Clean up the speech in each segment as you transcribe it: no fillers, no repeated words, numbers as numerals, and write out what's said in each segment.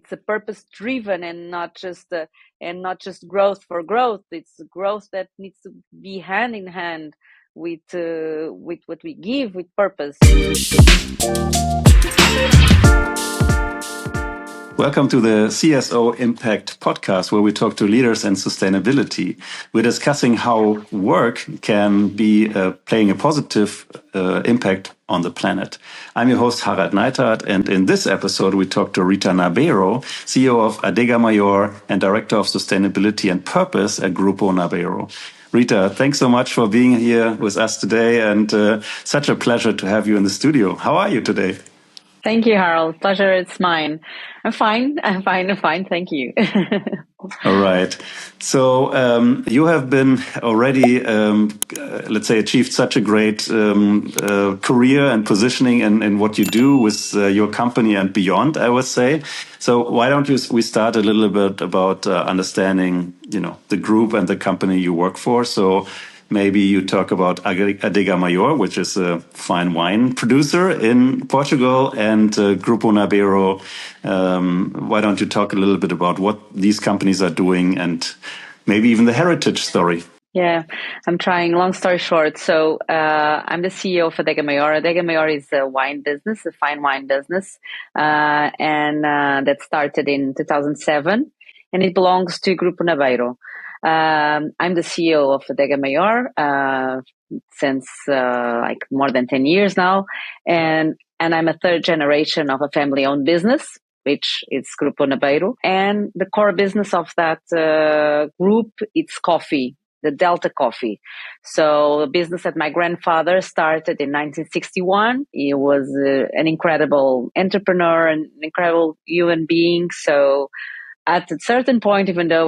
it's a purpose driven and not just growth for growth. It's growth that needs to be hand in hand with what we give with purpose. Welcome to the CSO Impact Podcast, where we talk to leaders and sustainability. We're discussing how work can be playing a positive impact on the planet. I'm your host, Harald Neidhardt, and in this episode, we talk to Rita Nabeiro, CEO of Adega and Director of Sustainability and Purpose at Grupo Nabeiro. Rita, thanks so much for being here with us today, and such a pleasure to have you in the studio. How are you today? Thank you, Harald. Pleasure, it's mine. I'm fine. Thank you. All right. So you have been already, let's say, achieved such a great career and positioning in what you do with your company and beyond, I would say. So why don't we start a little bit about understanding, the group and the company you work for. So maybe you talk about Adega, which is a fine wine producer in Portugal, and Grupo Nabeiro. Why don't you talk a little bit about what these companies are doing and maybe even the heritage story? Yeah, I'm trying. Long story short, so I'm the CEO of Adega. Adega is a wine business, a fine wine business, and that started in 2007, and it belongs to Grupo Nabeiro. I'm the CEO of Adega since like more than 10 years now, and I'm a third generation of a family-owned business, which is Grupo Nabeiro. And the core business of that group, it's coffee, the Delta coffee. So a business that my grandfather started in 1961. He was an incredible entrepreneur, an incredible human being. So at a certain point, even though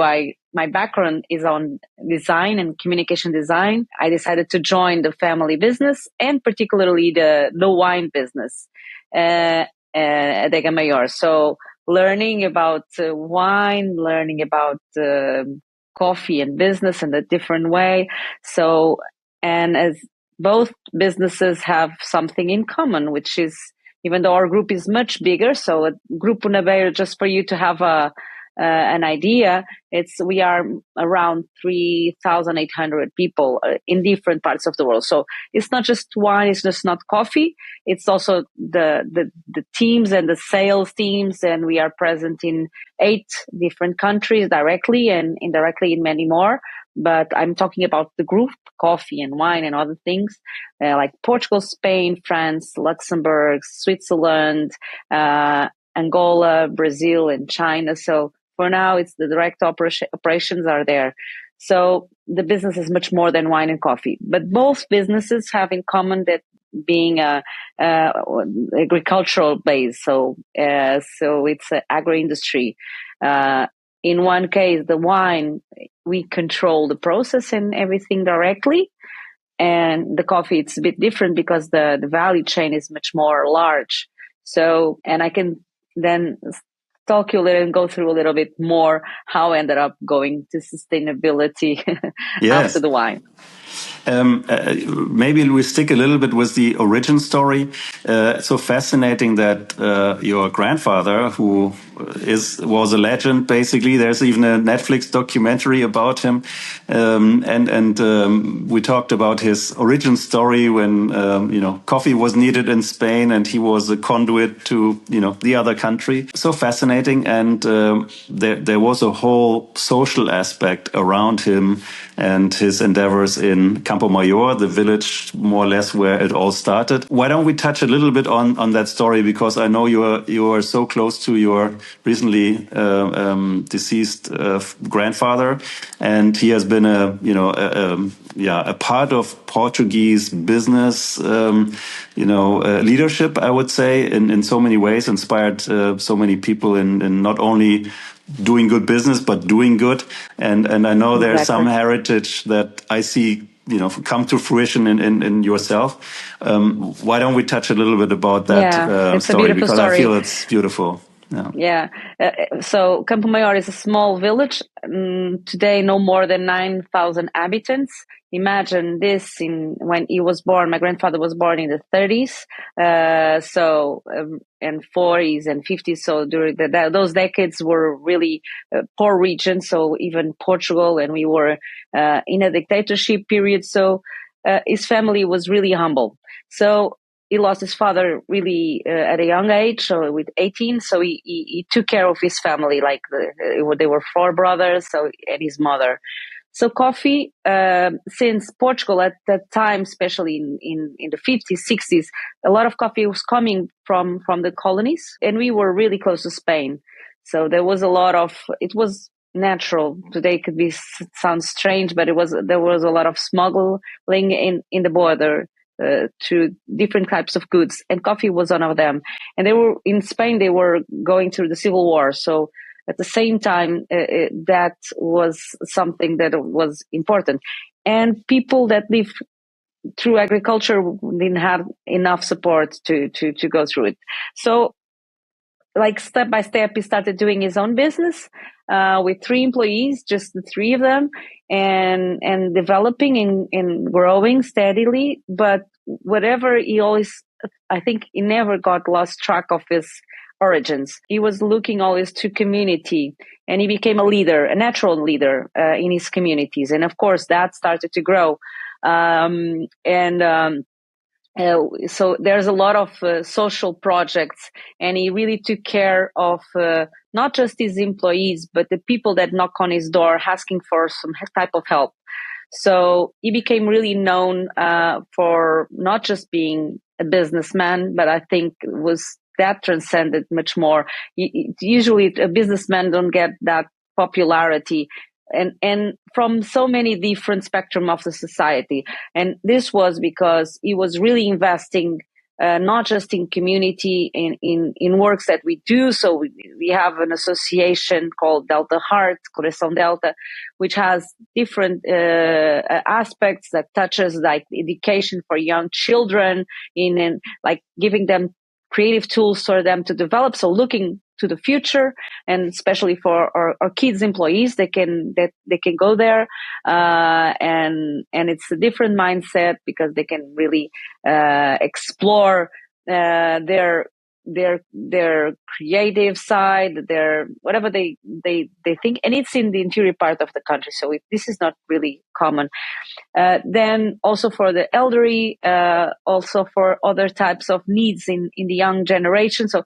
my background is on design and communication design, I decided to join the family business, and particularly the wine business, Adega. So learning about wine, learning about coffee and business in a different way. So, and as both businesses have something in common, which is, even though our group is much bigger, so at Grupo Nabeiro, just for you to have an idea, we are around 3,800 people in different parts of the world. So it's not just wine, it's just not coffee. It's also the teams and the sales teams, and we are present in 8 different countries directly and indirectly in many more. But I'm talking about the group, coffee and wine and other things like Portugal, Spain, France, Luxembourg, Switzerland, Angola, Brazil, and China. So for now, it's the direct operations are there. So the business is much more than wine and coffee. But both businesses have in common that being agricultural based. So it's an agro-industry. In one case, the wine, we control the process and everything directly. And the coffee, it's a bit different because the value chain is much more large. So, and I can then talk you a little and go through a little bit more how I ended up going to sustainability after the wine. Maybe we stick a little bit with the origin story. So fascinating that your grandfather, who was a legend, basically. There's even a Netflix documentary about him, and we talked about his origin story when coffee was needed in Spain, and he was a conduit to the other country. So fascinating, and there was a whole social aspect around him and his endeavors in Campo Mayor, the village more or less where it all started. Why don't we touch a little bit on that story, because I know you are so close to your recently deceased grandfather, and he has been a part of Portuguese business leadership, I would say, in so many ways, inspired so many people in not only doing good business but doing good, and I know there's some heritage that I see come to fruition in yourself. Why don't we touch a little bit about that story, because I feel it's beautiful. Yeah. Yeah. So Campo Maior is a small village. Today, no more than 9,000 inhabitants. Imagine this when he was born. My grandfather was born in the 30s. And 40s and 50s. So during those decades were really poor regions. So even Portugal, and we were in a dictatorship period. So his family was really humble. So he lost his father really at a young age, so with 18. So he took care of his family, like they were four brothers, so and his mother. So coffee, since Portugal at that time, especially in the 50s, 60s, a lot of coffee was coming from the colonies, and we were really close to Spain. So there was a lot of, it was natural. Today it could be sounds strange, but there was a lot of smuggling in the border to different types of goods, and coffee was one of them. And they were in Spain; they were going through the civil war, so at the same time, that was something that was important. And people that live through agriculture didn't have enough support to go through it. So like step by step, he started doing his own business with 3 employees, just the three of them, and developing and growing steadily. But whatever, he always, I think, he never got lost track of his origins. He was looking always to community, and he became a leader, a natural leader in his communities. And of course, that started to grow. So there's a lot of social projects, and he really took care of not just his employees, but the people that knock on his door asking for some type of help. So he became really known for not just being a businessman, but I think was that transcended much more. Usually, a businessman don't get that popularity, and from so many different spectrum of the society. And this was because he was really investing not just in community, in works that we do. So we have an association called Delta Heart, Coração Delta, which has different aspects that touches like education for young children, in like giving them creative tools for them to develop. So looking to the future, and especially for our kids employees, they can go there, and it's a different mindset because they can really explore their creative side, their whatever they think, and it's in the interior part of the country, so this is not really common. Then also for the elderly, also for other types of needs in the young generation. So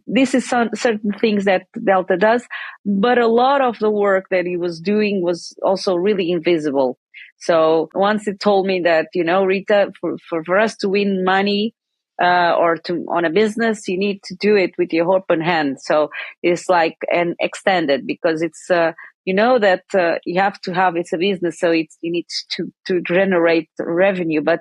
this is certain things that Delta does, but a lot of the work that he was doing was also really invisible. So once he told me that, Rita, for us to win money, or to on a business, you need to do it with your open hand. So it's like an extended, because it's, that you have to have, it's a business, so you need to generate revenue, but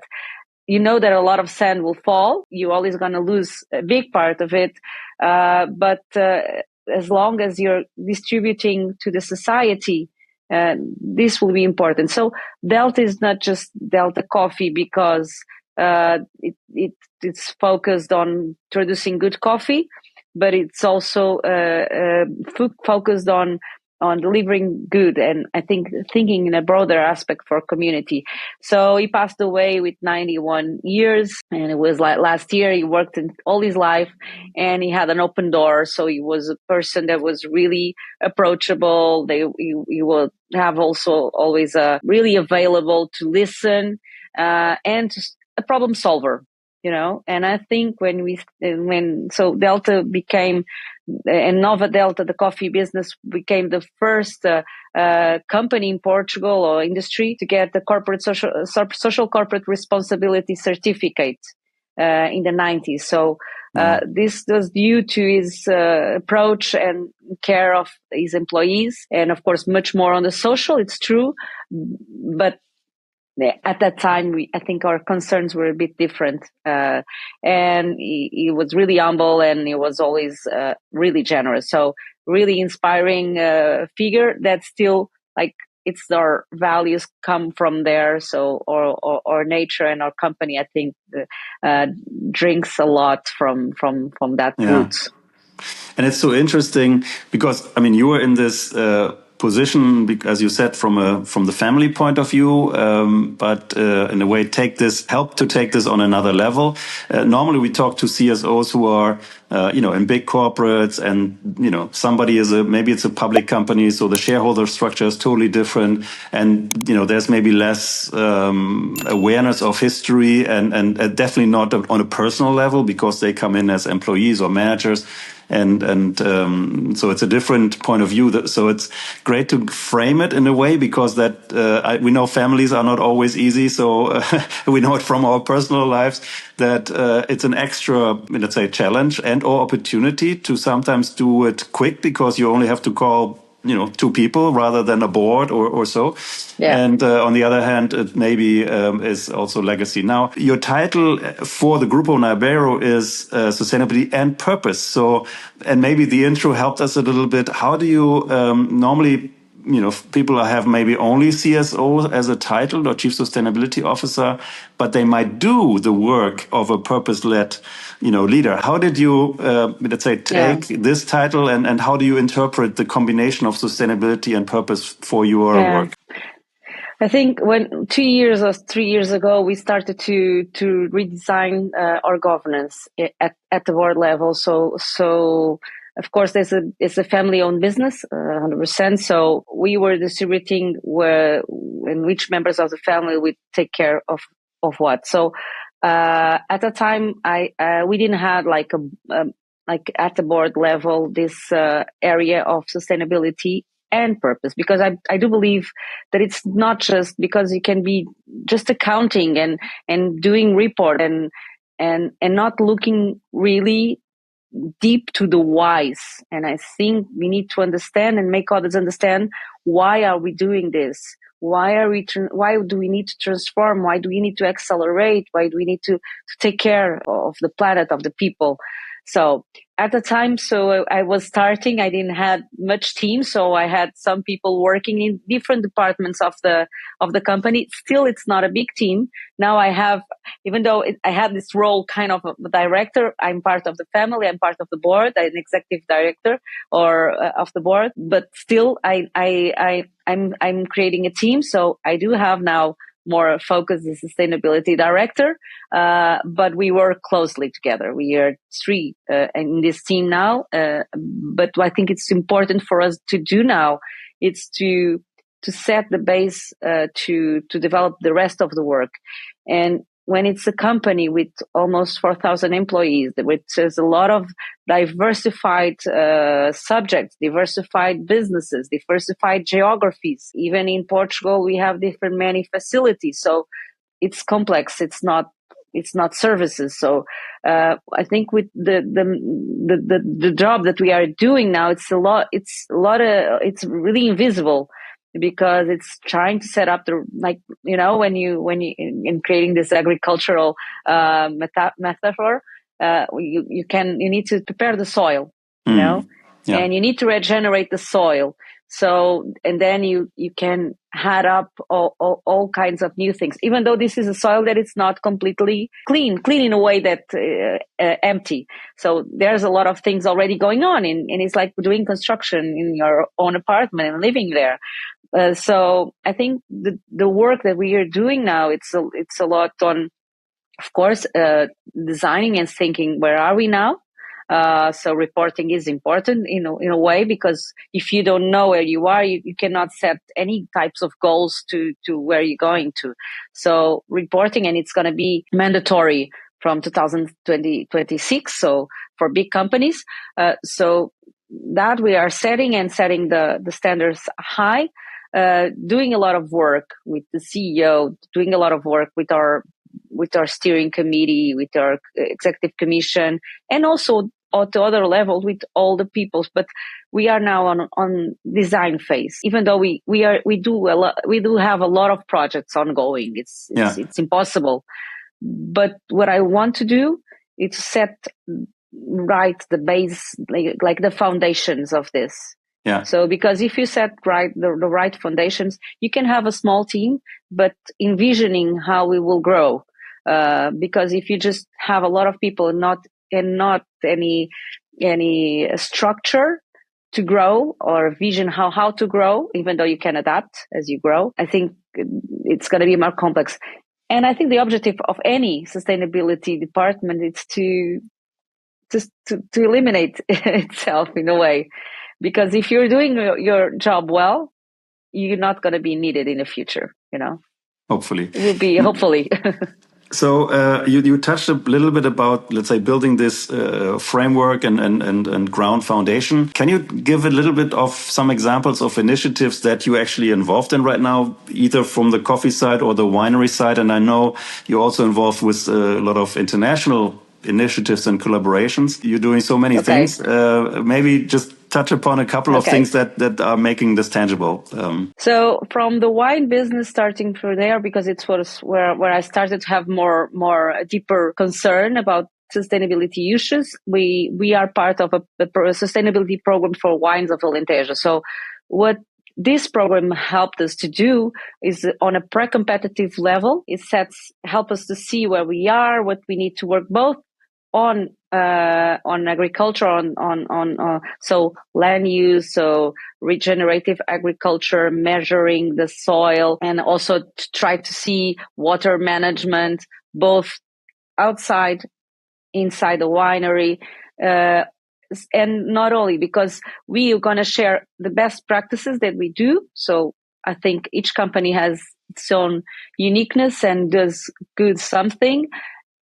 that a lot of sand will fall. You're always going to lose a big part of it. But as long as you're distributing to the society, this will be important. So Delta is not just Delta Coffee because it's focused on producing good coffee, but it's also focused on delivering good, and I think thinking in a broader aspect for community. So he passed away with 91 years, and it was like last year. He worked in all his life, and he had an open door. So he was a person that was really approachable. He would have also always really available to listen, and a problem solver. And I think so Delta became, and Nova Delta, the coffee business, became the first company in Portugal or industry to get the corporate social corporate responsibility certificate in the 90s. So this was due to his approach and care of his employees, and of course much more on the social. It's true, but at that time, I think our concerns were a bit different. And he was really humble, and he was always really generous. So really inspiring figure that still, like, it's our values come from there. So our nature and our company, I think, drinks a lot from that roots. And it's so interesting because, I mean, you were in this position, as you said, from the family point of view, but in a way, help to take this on another level. Normally, we talk to CSOs who are, in big corporates, and somebody maybe it's a public company, so the shareholder structure is totally different, and there's maybe less awareness of history, and definitely not on a personal level because they come in as employees or managers. And so it's a different point of view. So it's great to frame it in a way because we know families are not always easy. So we know it from our personal lives that it's an extra, let's say, challenge and or opportunity to sometimes do it quick because you only have to call two people rather than a board or so. Yeah. And on the other hand, it maybe is also legacy. Now, your title for the Grupo Nabeiro is Sustainability and Purpose. So, and maybe the intro helped us a little bit. How do you normally, people have maybe only CSO as a title or Chief Sustainability Officer, but they might do the work of a purpose-led leader. How did you, let's say, take this title and how do you interpret the combination of sustainability and purpose for your work? I think when 2 years or 3 years ago, we started to redesign our governance at the board level. So of course, it's a family-owned business, 100%. So we were distributing in which members of the family would take care of what. So at the time, we didn't have like at the board level this area of sustainability and purpose, because I do believe that it's not just because you can be just accounting and doing report and not looking really deep to the whys. And I think we need to understand and make others understand, why are we doing this? Why do we need to transform? Why do we need to accelerate? Why do we need to take care of the planet, of the people? So at the time, I was starting, I didn't have much team. So I had some people working in different departments of the company. Still, it's not a big team. Now I have, even though I had this role kind of a director, I'm part of the family, I'm part of the board, I'm an executive director of the board, but still I'm creating a team. So I do have now more focused as sustainability director, but we work closely together. We are 3 in this team now, but I think it's important for us to do now, it's to set the base to develop the rest of the work. And when it's a company with almost 4,000 employees, which is a lot of diversified subjects, diversified businesses, diversified geographies. Even in Portugal, we have different many facilities. So it's complex. It's not services. So I think with the job that we are doing now, it's really invisible, because it's trying to set up when you in creating this agricultural metaphor, you need to prepare the soil, and you need to regenerate the soil. So, and then you can add up all kinds of new things, even though this is a soil that is not completely clean in a way that empty. So there's a lot of things already going on, and it's like doing construction in your own apartment and living there. So I think the work that we are doing now, it's a lot on, of course, designing and thinking, where are we now? So reporting is important in a way, because if you don't know where you are, you cannot set any types of goals to where you're going to. So reporting, and it's going to be mandatory from 2026. So for big companies, so that we are setting the standards high. Doing a lot of work with the CEO, doing a lot of work with our steering committee, with our executive commission, and also at the other level with all the people. But we are now on design phase. Even though we do have a lot of projects ongoing. It's impossible. But what I want to do is set right the base, like the foundations of this. Yeah. So because if you set the right foundations, you can have a small team, but envisioning how we will grow. Because if you just have a lot of people and not any any structure to grow or vision how to grow, even though you can adapt as you grow. I think it's going to be more complex. And I think the objective of any sustainability department is to eliminate itself in a way, because if you're doing your job well, you're not going to be needed in the future, Hopefully. It will be, hopefully. So you touched a little bit about, let's say, building this framework and ground foundation. Can you give a little bit of some examples of initiatives that you're actually involved in right now, either from the coffee side or the winery side? And I know you're also involved with a lot of international initiatives and collaborations. You're doing so many things. Maybe just touch upon a couple of things that are making this tangible. So from the wine business, starting from there, because it was where I started to have more deeper concern about sustainability issues. We are part of a sustainability program for wines of Alentejo. So what this program helped us to do is on a pre-competitive level. It help us to see where we are, what we need to work both on agriculture, on so land use, so regenerative agriculture, measuring the soil, and also to try to see water management, both outside, inside the winery, and not only because we are going to share the best practices that we do. So I think each company has its own uniqueness and does good something.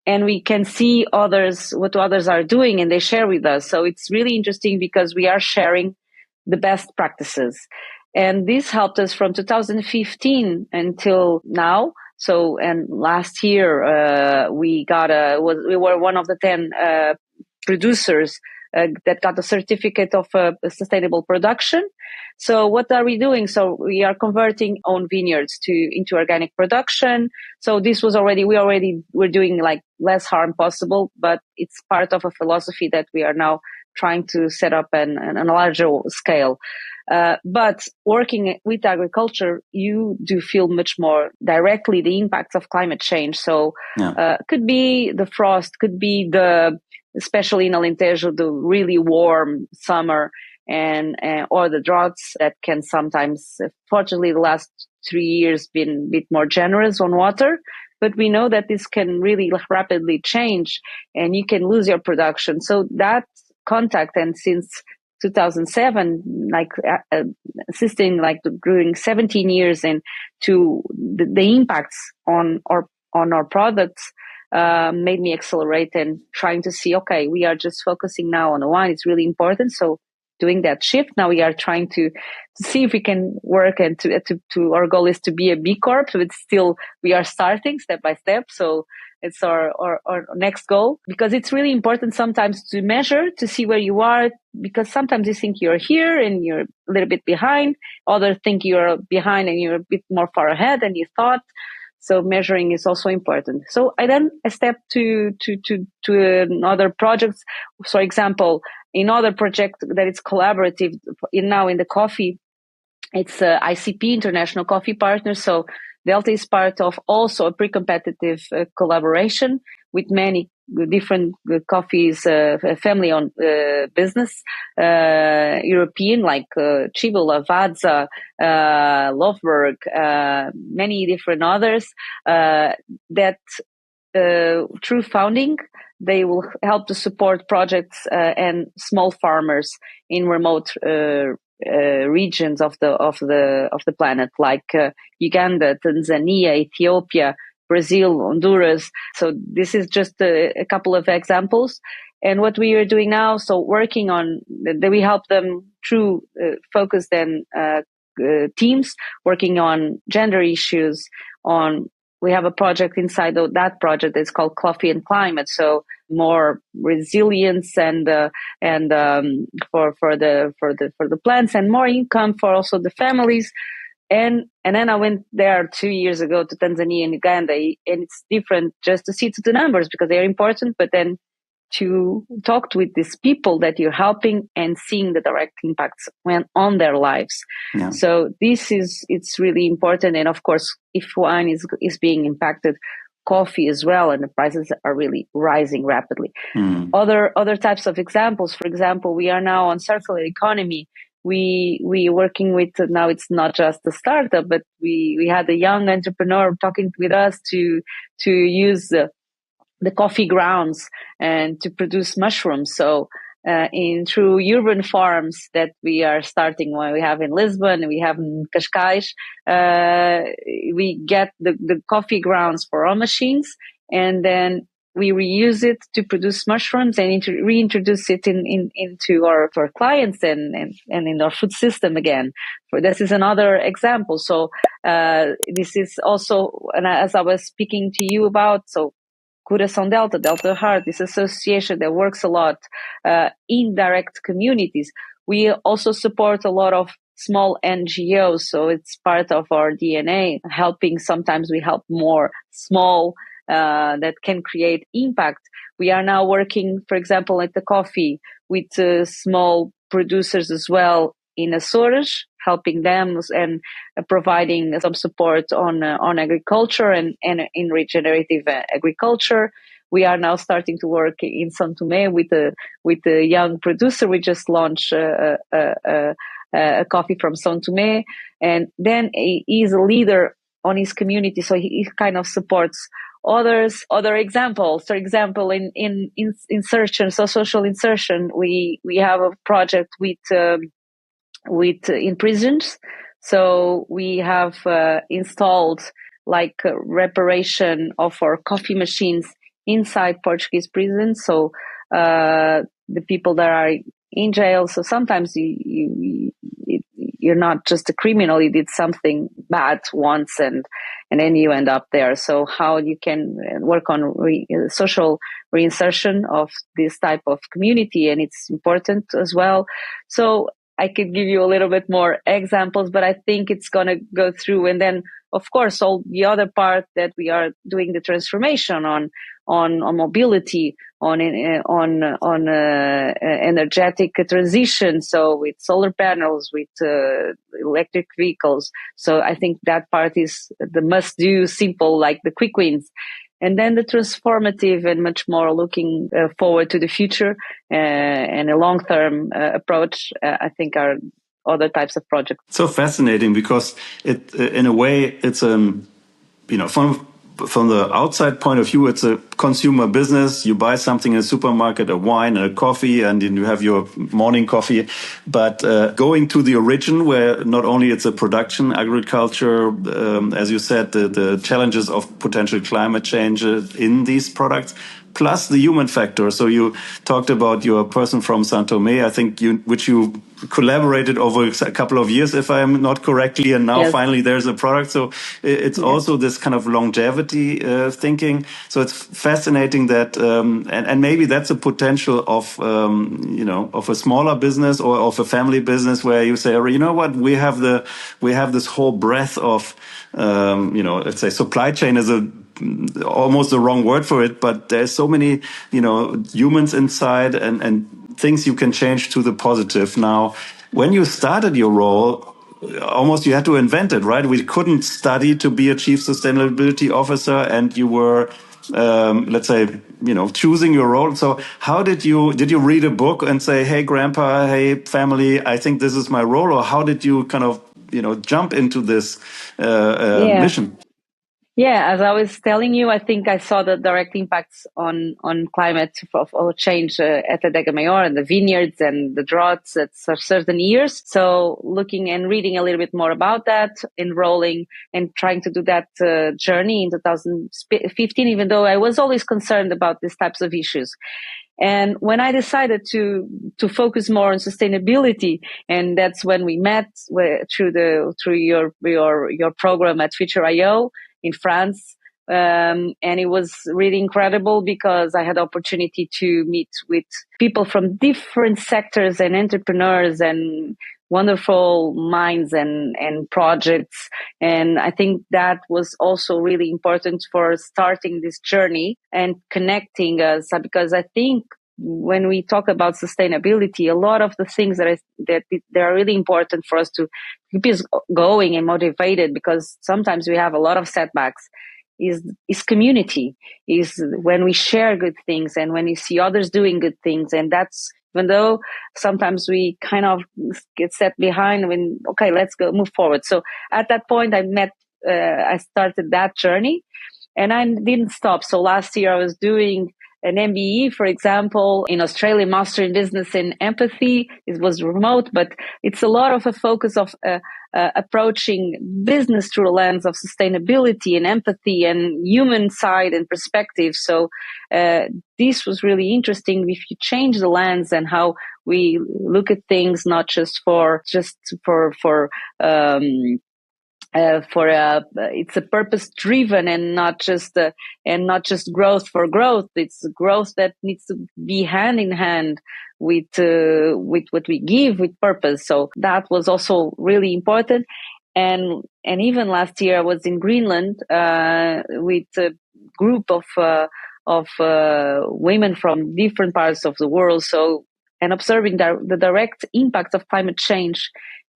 And we can see what others are doing, and they share with us. So it's really interesting because we are sharing the best practices. And this helped us from 2015 until now. So, and last year, we were one of the 10 producers that got the certificate of sustainable production. So what are we doing? So we are converting own vineyards into organic production. So this was we're doing like less harm possible, but it's part of a philosophy that we are now trying to set up on a larger scale. But working with agriculture, you do feel much more directly the impacts of climate change. So could be the frost, could be especially in Alentejo, the really warm summer and or the droughts that can sometimes, fortunately, the last 3 years been a bit more generous on water. But we know that this can really rapidly change and you can lose your production. So that contact, and since 2007, assisting during 17 years and to the impacts on our products, made me accelerate and trying to see, okay, we are just focusing now on the wine. It's really important. So doing that shift, now we are trying to see if we can work and to our goal is to be a B Corp. So it's still, we are starting step by step. So it's our next goal, because it's really important sometimes to measure, to see where you are, because sometimes you think you're here and you're a little bit behind. Others think you're behind and you're a bit more far ahead than you thought. So measuring is also important. So I stepped to another projects. For example, another project that is collaborative now in the coffee, it's ICP, International Coffee Partners. So Delta is part of also a pre-competitive collaboration with many different coffees, family-owned business, European, like Chivo, Lavazza, Lofberg, many different others, that through founding, they will help to support projects and small farmers in remote regions of the planet, like Uganda, Tanzania, Ethiopia, Brazil, Honduras. So this is just a couple of examples. And what we are doing now, so working on, we help them through focused and teams working on gender issues. We have a project inside that project that's called Coffee and Climate. So more resilience and for the plants, and more income for also the families. And then I went there 2 years ago to Tanzania and Uganda, and it's different just to see to the numbers because they're important, but then to talk with these people that you're helping and seeing the direct impacts on their lives. Yeah. So it's really important. And of course, if wine is being impacted, coffee as well, and the prices are really rising rapidly. Other types of examples, for example, we are now on circular economy. We working with, now it's not just a startup, but we had a young entrepreneur talking with us to use the coffee grounds and to produce mushrooms. So through urban farms that we are starting, we have in Lisbon, we have in Cascais, we get the coffee grounds for our machines, and then we reuse it to produce mushrooms and reintroduce it into our clients and in our food system again. This is another example. So this is also, and as I was speaking to you about, so Coração Delta Heart, this association that works a lot in direct communities. We also support a lot of small NGOs, so it's part of our DNA, helping. Sometimes we help more small that can create impact. We are now working, for example, at the coffee with small producers as well in Açores, helping them and providing some support on agriculture and in regenerative agriculture. We are now starting to work in São Tomé with a young producer. We just launched a coffee from São Tomé, and then he's a leader on his community, so he kind of supports others. Other examples, for example, in insertion, so social insertion, we have a project with in prisons. So we have installed like reparation of our coffee machines inside Portuguese prisons. So the people that are in jail, so sometimes you're not just a criminal, you did something bad once and then you end up there. So how you can work on social reinsertion of this type of community, and it's important as well. So I could give you a little bit more examples, but I think it's going to go through. And then, of course, all the other part that we are doing the transformation on mobility, on energetic transition. So with solar panels, with electric vehicles. So I think that part is the must do, simple, like the quick wins. And then the transformative and much more looking forward to the future and a long-term approach, I think are other types of projects. So fascinating, because it, in a way, it's from the outside point of view, it's a consumer business. You buy something in a supermarket, a wine, a coffee, and then you have your morning coffee. But going to the origin, where not only it's a production, agriculture, as you said, the challenges of potential climate change in these products, plus the human factor. So you talked about your person from São Tomé, I think, which you collaborated over a couple of years, if I'm not correctly, and now finally there's a product. So it's also this kind of longevity thinking. So it's fascinating that, and maybe that's a potential of, of a smaller business or of a family business where you say, you know what, we have this whole breadth of, let's say supply chain is almost the wrong word for it, but there's so many, humans inside and things you can change to the positive. Now, when you started your role, almost you had to invent it, right? We couldn't study to be a chief sustainability officer, and you were, let's say, choosing your role. So how did you read a book and say, hey, grandpa, hey, family, I think this is my role? Or how did you kind of, jump into this mission? Yeah, as I was telling you, I think I saw the direct impacts on climate of change at Adega Maior and the vineyards and the droughts at certain years. So looking and reading a little bit more about that, enrolling and trying to do that journey in 2015, even though I was always concerned about these types of issues. And when I decided to focus more on sustainability, and that's when we met through your program at Future.io in France. And it was really incredible because I had the opportunity to meet with people from different sectors and entrepreneurs and wonderful minds and projects. And I think that was also really important for starting this journey and connecting us, because I think when we talk about sustainability, a lot of the things that are really important for us to keep us going and motivated, because sometimes we have a lot of setbacks, is community, is when we share good things and when you see others doing good things. And that's, even though sometimes we kind of get set behind when, okay, let's go move forward. So at that point I started that journey and I didn't stop. So last year I was doing an MBE, for example, in Australia, Master in Business in Empathy. It was remote, but it's a lot of a focus of approaching business through a lens of sustainability and empathy and human side and perspective. So this was really interesting. If you change the lens and how we look at things, not just for it's a purpose driven and not just growth for growth. It's growth that needs to be hand in hand with what we give with purpose. So that was also really important. And even last year I was in Greenland with a group of women from different parts of the world. So, and observing the direct impact of climate change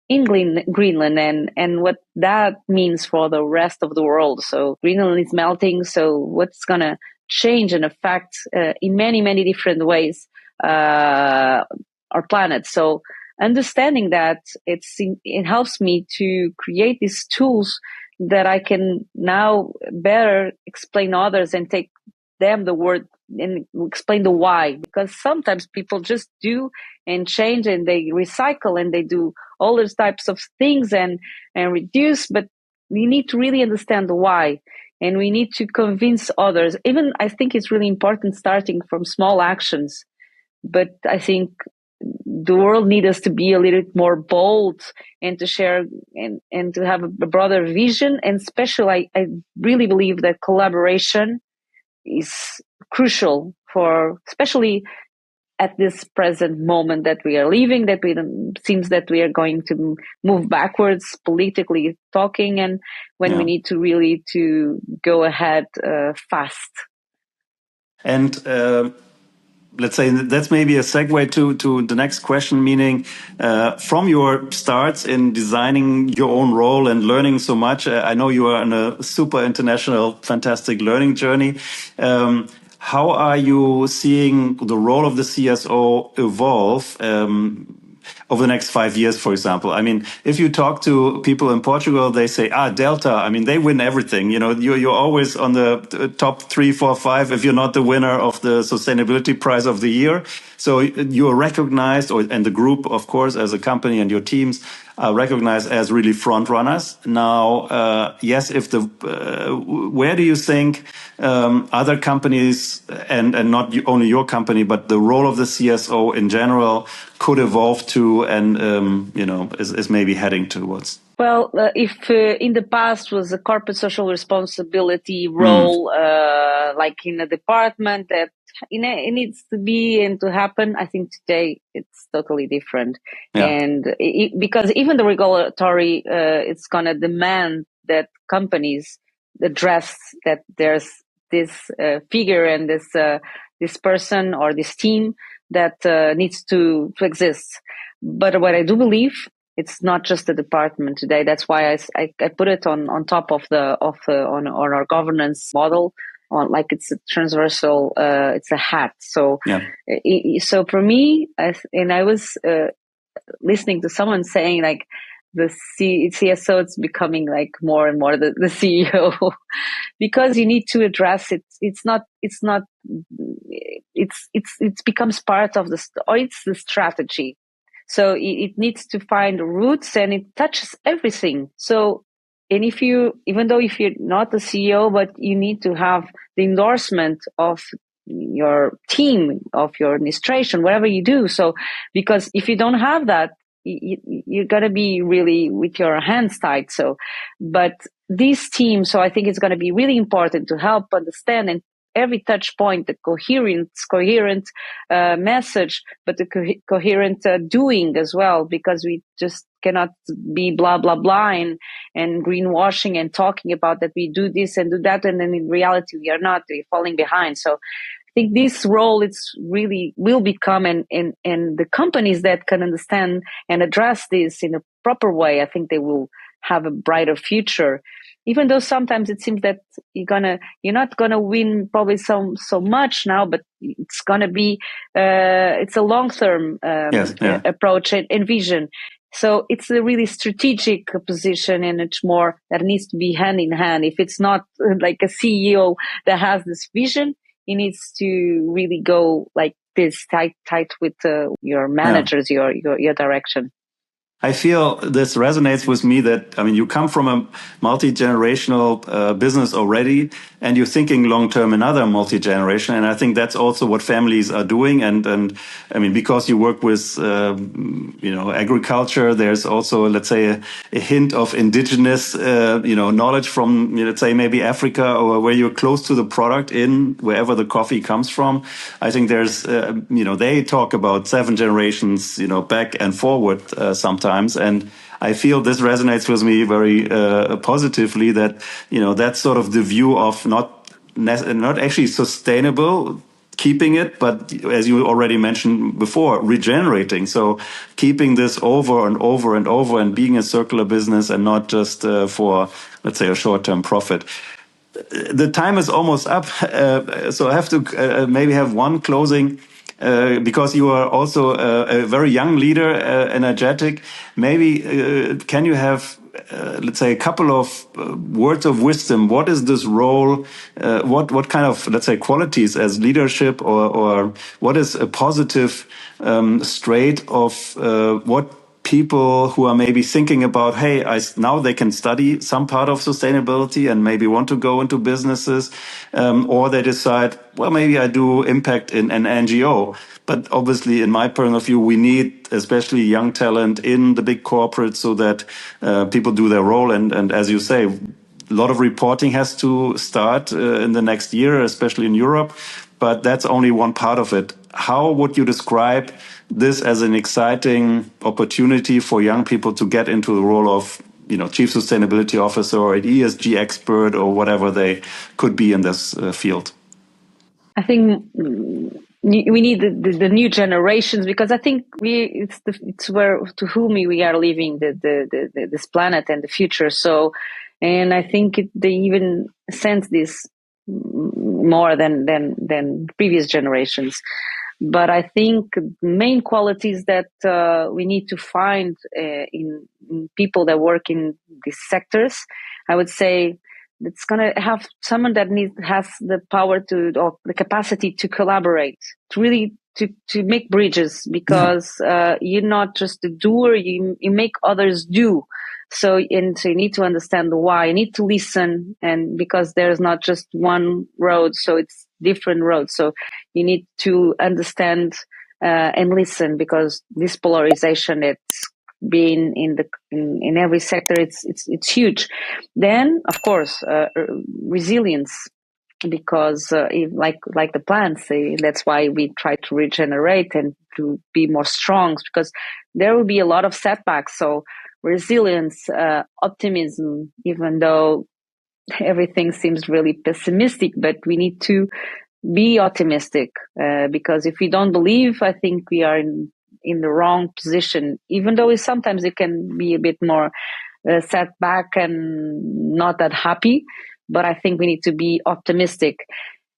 in Greenland and what that means for the rest of the world. So Greenland is melting. So what's going to change and affect in many, many different ways our planet. So understanding that it helps me to create these tools that I can now better explain to others and take them the word and explain the why, because sometimes people just do and change and they recycle and they do all those types of things and reduce, but we need to really understand the why and we need to convince others. Even I think it's really important starting from small actions, but I think the world needs us to be a little bit more bold and to share and to have a broader vision. And especially I really believe that collaboration is crucial for, especially at this present moment that we are living, that seems that we are going to move backwards politically talking, and when we need to really to go ahead fast. And let's say that's maybe a segue to the next question, meaning from your starts in designing your own role and learning so much, I know you are on a super international, fantastic learning journey. How are you seeing the role of the CSO evolve over the next 5 years, for example? I mean, if you talk to people in Portugal, they say, Delta, I mean, they win everything. You know, you're always on the top 3, 4, 5 if you're not the winner of the sustainability prize of the year. So you're recognized, and the group, of course, as a company and your teams are recognized as really front runners. Now, yes, where do you think other companies and not only your company, but the role of the CSO in general could evolve to and, is maybe heading towards? Well, if in the past was a corporate social responsibility role, like in a department that it needs to be and to happen, I think today it's totally different. Yeah. And because even the regulatory, it's going to demand that companies address that there's this figure and this person or this team that needs to exist. But what I do believe, it's not just a department today. That's why I put it on top of on our governance model, on like it's a transversal, it's a hat. So yeah. So for me, I was listening to someone saying like the CSO, it's becoming like more and more the CEO because you need to address it. It becomes part of it's the strategy. So it needs to find roots and it touches everything. So, and even though if you're not the CEO, but you need to have the endorsement of your team, of your administration, whatever you do. So, because if you don't have that, you're going to be really with your hands tied. So, but this team, so I think it's going to be really important to help understand and every touch point, the coherent message, but the coherent doing as well, because we just cannot be blah, blah, blah and greenwashing and talking about that we do this and do that. And then in reality, we're falling behind. So I think this role will become and the companies that can understand and address this in a proper way, I think they will have a brighter future. even though sometimes it seems that you're not gonna win probably so much now, but it's gonna be it's a long-term Yes, yeah. approach and vision. So it's a really strategic position, and it's more that needs to be hand in hand. If it's not like a CEO that has this vision, he needs to really go like this tight with your managers, your direction. I feel this resonates with me that, I mean, you come from a multi-generational business already, and you're thinking long-term another multi-generation. And I think that's also what families are doing. And I mean, because you work with, agriculture, there's also, let's say, a hint of indigenous, knowledge from, let's say, maybe Africa, or where you're close to the product in wherever the coffee comes from. I think there's, they talk about 7 generations, back and forward sometimes. And I feel this resonates with me very positively, that, that's sort of the view of not actually sustainable, keeping it, but as you already mentioned before, regenerating. So keeping this over and over and over, and being a circular business, and not just for, let's say, a short-term profit. The time is almost up, so I have to maybe have one closing. Because you are also a very young leader, energetic. Maybe can you have, let's say, a couple of words of wisdom? What is this role? What kind of, let's say, qualities as leadership, or what is a positive trait of what people who are maybe thinking about, hey, now they can study some part of sustainability and maybe want to go into businesses, or they decide, well, maybe I do impact in an NGO. But obviously, in my point of view, we need especially young talent in the big corporates, so that people do their role. And as you say, a lot of reporting has to start in the next year, especially in Europe. But that's only one part of it. How would you describe this as an exciting opportunity for young people to get into the role of, chief sustainability officer, or an ESG expert, or whatever they could be in this field? I think we need the new generations, because I think it's where to whom we are leaving this planet and the future. So, and I think they even sense this more than previous generations. But I think main qualities that we need to find in people that work in these sectors, I would say it's going to have someone that has the power or the capacity to collaborate, to really to make bridges, because you're not just a doer, you make others do. So you need to understand the why. You need to listen, and because there's not just one road, so it's different roads. So you need to understand and listen, because this polarization, it's been in every sector. It's huge. Then, of course, resilience, because like the plants, that's why we try to regenerate and to be more strong, because there will be a lot of setbacks. So resilience, optimism, even though everything seems really pessimistic, but we need to be optimistic, because if we don't believe, I think we are in the wrong position, even though sometimes it can be a bit more setback and not that happy. But I think we need to be optimistic.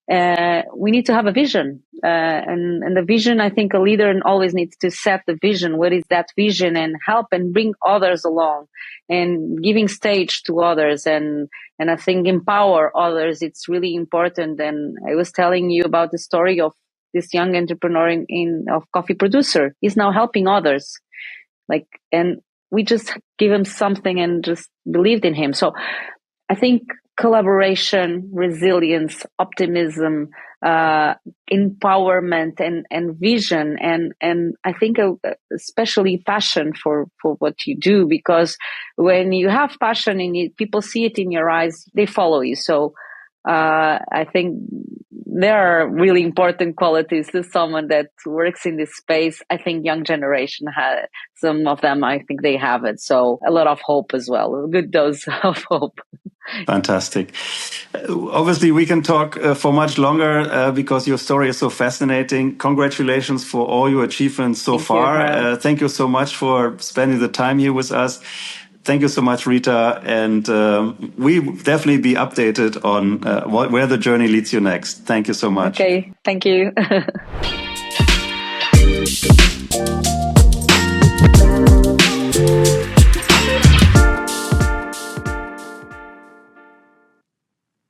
We need to have a vision, and the vision, I think a leader always needs to set the vision. What is that vision? And help and bring others along, and giving stage to others, and I think empower others. It's really important. And I was telling you about the story of this young entrepreneur of coffee producer. He's now helping others, and we just give him something and just believed in him. So I think collaboration, resilience, optimism, empowerment, and vision, and I think especially passion for what you do, because when you have passion in it, people see it in your eyes, they follow you. So I think there are really important qualities to someone that works in this space. I think young generation has some of them. I think they have it. So a lot of hope as well, a good dose of hope. Fantastic. Obviously, we can talk for much longer because your story is so fascinating. Congratulations for all your achievements so far. Thank you so much for spending the time here with us. Thank you so much, Rita. And we will definitely be updated on where the journey leads you next. Thank you so much. Okay, thank you.